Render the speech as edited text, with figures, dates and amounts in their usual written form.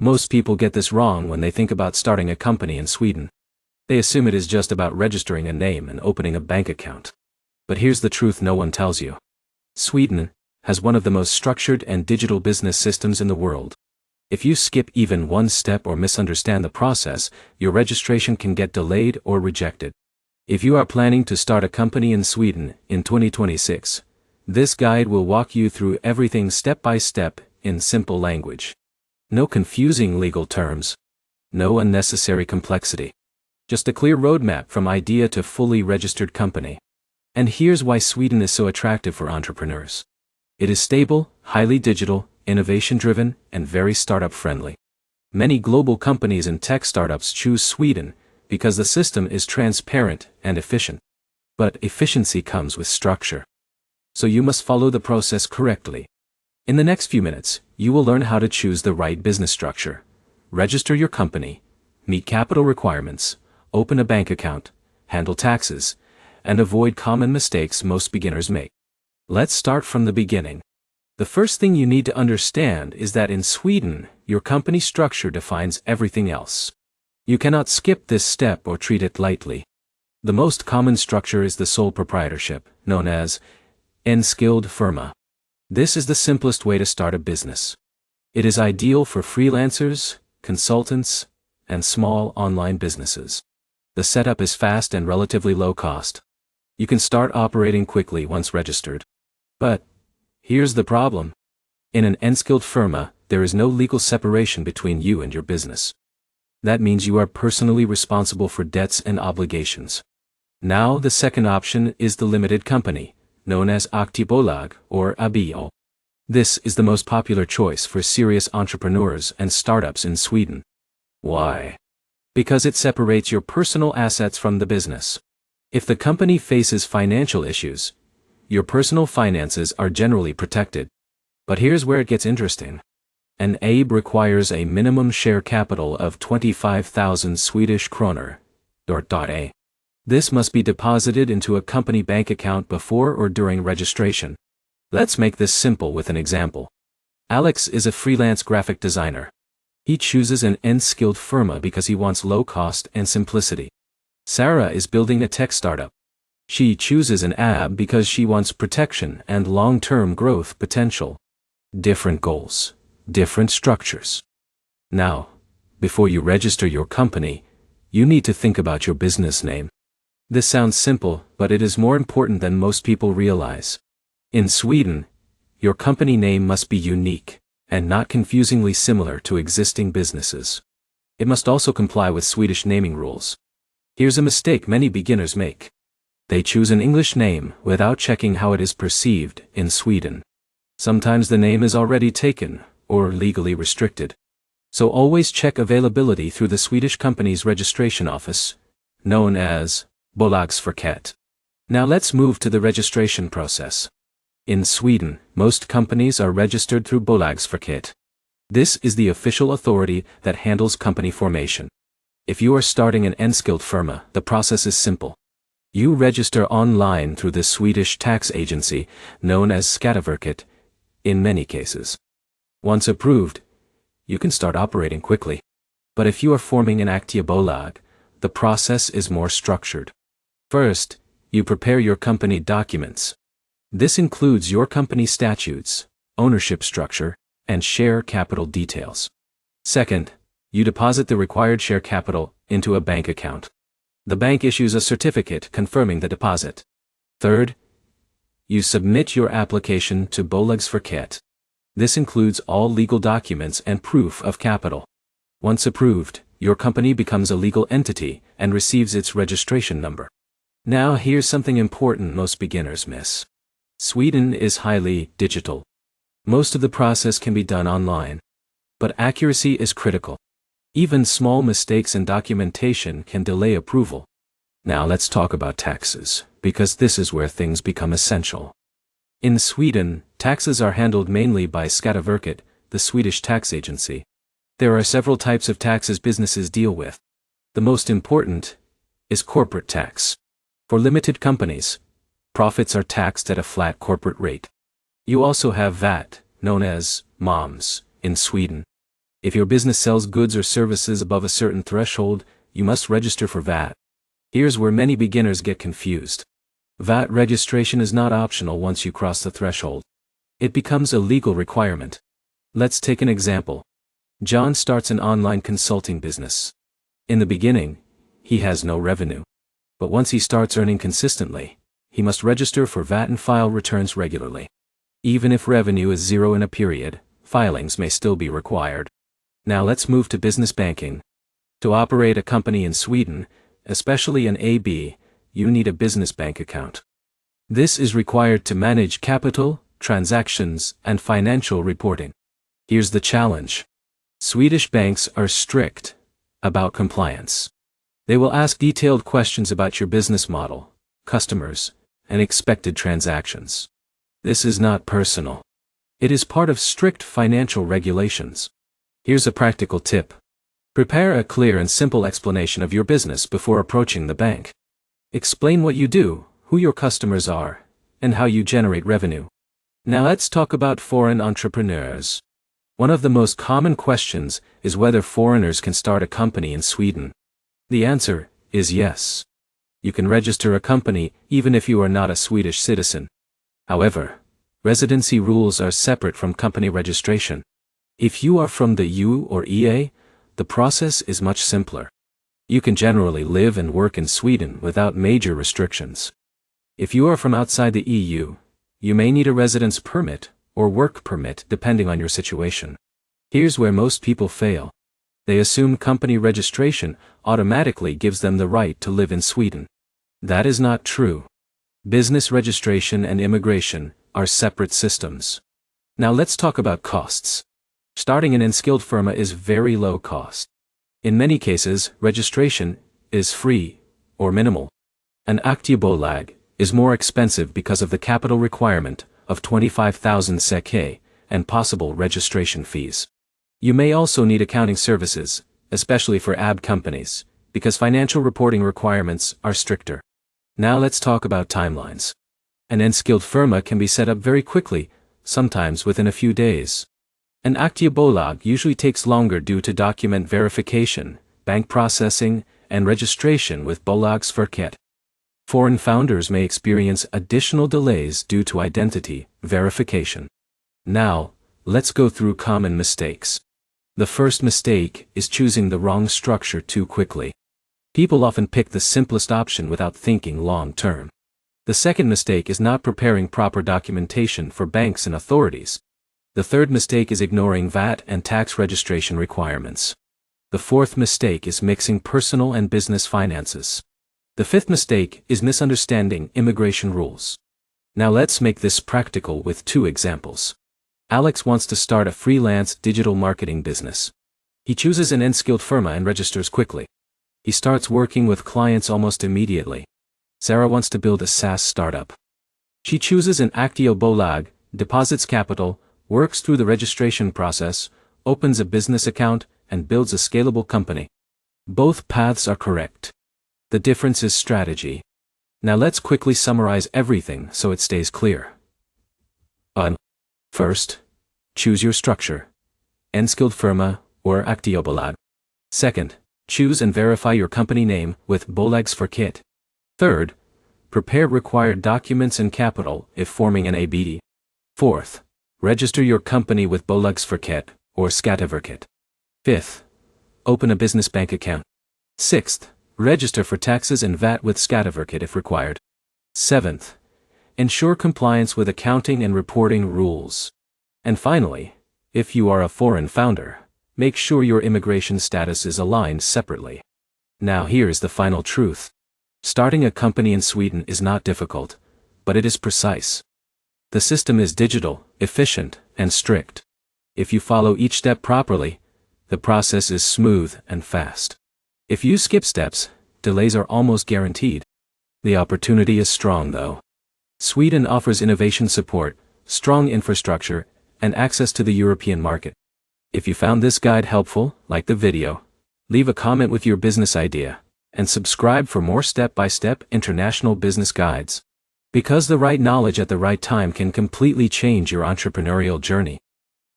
Most people get this wrong when they think about starting a company in Sweden. They assume it is just about registering a name and opening a bank account. But here's the truth no one tells you. Sweden has one of the most structured and digital business systems in the world. If you skip even one step or misunderstand the process, your registration can get delayed or rejected. If you are planning to start a company in Sweden in 2026, this guide will walk you through everything step by step in simple language. No confusing legal terms. No unnecessary complexity. Just a clear roadmap from idea to fully registered company. And here's why Sweden is so attractive for entrepreneurs. It is stable, highly digital, innovation-driven, and very startup-friendly. Many global companies and tech startups choose Sweden because the system is transparent and efficient. But efficiency comes with structure. So you must follow the process correctly. In the next few minutes, you will learn how to choose the right business structure, register your company, meet capital requirements, open a bank account, handle taxes, and avoid common mistakes most beginners make. Let's start from the beginning. The first thing you need to understand is that in Sweden, your company structure defines everything else. You cannot skip this step or treat it lightly. The most common structure is the sole proprietorship, known as enskild firma. This is the simplest way to start a business. It is ideal for freelancers, consultants, and small online businesses. The setup is fast and relatively low cost. You can start operating quickly once registered. But here's the problem. In an enskild firma, there is no legal separation between you and your business. That means you are personally responsible for debts and obligations. Now the second option is the limited company, known as aktiebolag or ABO. This is the most popular choice for serious entrepreneurs and startups in Sweden. Why? Because it separates your personal assets from the business. If the company faces financial issues, your personal finances are generally protected. But here's where it gets interesting. An AB requires a minimum share capital of 25,000 Swedish kronor. This must be deposited into a company bank account before or during registration. Let's make this simple with an example. Alex is a freelance graphic designer. He chooses an enskild firma because he wants low cost and simplicity. Sarah is building a tech startup. She chooses an AB because she wants protection and long-term growth potential. Different goals, different structures. Now, before you register your company, you need to think about your business name. This sounds simple, but it is more important than most people realize. In Sweden, your company name must be unique and not confusingly similar to existing businesses. It must also comply with Swedish naming rules. Here's a mistake many beginners make. They choose an English name without checking how it is perceived in Sweden. Sometimes the name is already taken or legally restricted. So always check availability through the Swedish company's registration office, known as Bolagsverket. Now let's move to the registration process. In Sweden, most companies are registered through Bolagsverket. This is the official authority that handles company formation. If you are starting an enskild firma, the process is simple. You register online through the Swedish tax agency, known as Skatteverket, in many cases. Once approved, you can start operating quickly. But if you are forming an aktiebolag, the process is more structured. First, you prepare your company documents. This includes your company statutes, ownership structure, and share capital details. Second, you deposit the required share capital into a bank account. The bank issues a certificate confirming the deposit. Third, you submit your application to Bolagsverket. This includes all legal documents and proof of capital. Once approved, your company becomes a legal entity and receives its registration number. Now here's something important most beginners miss. Sweden is highly digital. Most of the process can be done online. But accuracy is critical. Even small mistakes in documentation can delay approval. Now let's talk about taxes, because this is where things become essential. In Sweden, taxes are handled mainly by Skatteverket, the Swedish tax agency. There are several types of taxes businesses deal with. The most important is corporate tax. For limited companies, profits are taxed at a flat corporate rate. You also have VAT, known as moms, in Sweden. If your business sells goods or services above a certain threshold, you must register for VAT. Here's where many beginners get confused. VAT registration is not optional once you cross the threshold. It becomes a legal requirement. Let's take an example. John starts an online consulting business. In the beginning, he has no revenue. But once he starts earning consistently, he must register for VAT and file returns regularly. Even if revenue is zero in a period, filings may still be required. Now let's move to business banking. To operate a company in Sweden, especially an AB, you need a business bank account. This is required to manage capital, transactions, and financial reporting. Here's the challenge. Swedish banks are strict about compliance. They will ask detailed questions about your business model, customers, and expected transactions. This is not personal. It is part of strict financial regulations. Here's a practical tip. Prepare a clear and simple explanation of your business before approaching the bank. Explain what you do, who your customers are, and how you generate revenue. Now let's talk about foreign entrepreneurs. One of the most common questions is whether foreigners can start a company in Sweden. The answer is yes. You can register a company even if you are not a Swedish citizen. However, residency rules are separate from company registration. If you are from the EU or EA, the process is much simpler. You can generally live and work in Sweden without major restrictions. If you are from outside the EU, you may need a residence permit or work permit depending on your situation. Here's where most people fail. They assume company registration automatically gives them the right to live in Sweden. That is not true. Business registration and immigration are separate systems. Now let's talk about costs. Starting an Enskilda firma is very low cost. In many cases, registration is free or minimal. An aktiebolag is more expensive because of the capital requirement of 25,000 SEK and possible registration fees. You may also need accounting services, especially for AB companies, because financial reporting requirements are stricter. Now let's talk about timelines. An Enskilda firma can be set up very quickly, sometimes within a few days. An aktiebolag usually takes longer due to document verification, bank processing, and registration with Bolagsverket. Foreign founders may experience additional delays due to identity verification. Now, let's go through common mistakes. The first mistake is choosing the wrong structure too quickly. People often pick the simplest option without thinking long term. The second mistake is not preparing proper documentation for banks and authorities. The third mistake is ignoring VAT and tax registration requirements. The fourth mistake is mixing personal and business finances. The fifth mistake is misunderstanding immigration rules. Now let's make this practical with two examples. Alex wants to start a freelance digital marketing business. He chooses an Enskilda firma and registers quickly. He starts working with clients almost immediately. Sarah wants to build a SaaS startup. She chooses an aktiebolag, deposits capital, works through the registration process, opens a business account, and builds a scalable company. Both paths are correct. The difference is strategy. Now let's quickly summarize everything so it stays clear. First, choose your structure. Enskilda firma or aktiebolag. Second, choose and verify your company name with Bolagsverket. Third, prepare required documents and capital if forming an AB. Fourth, register your company with Bolagsverket or Skatteverket. Fifth, open a business bank account. Sixth, register for taxes and VAT with Skatteverket if required. Seventh, ensure compliance with accounting and reporting rules. And finally, if you are a foreign founder, make sure your immigration status is aligned separately. Now here's the final truth. Starting a company in Sweden is not difficult, but it is precise. The system is digital, efficient, and strict. If you follow each step properly, the process is smooth and fast. If you skip steps, delays are almost guaranteed. The opportunity is strong though. Sweden offers innovation support, strong infrastructure, and access to the European market. If you found this guide helpful, like the video, leave a comment with your business idea, and subscribe for more step-by-step international business guides. Because the right knowledge at the right time can completely change your entrepreneurial journey.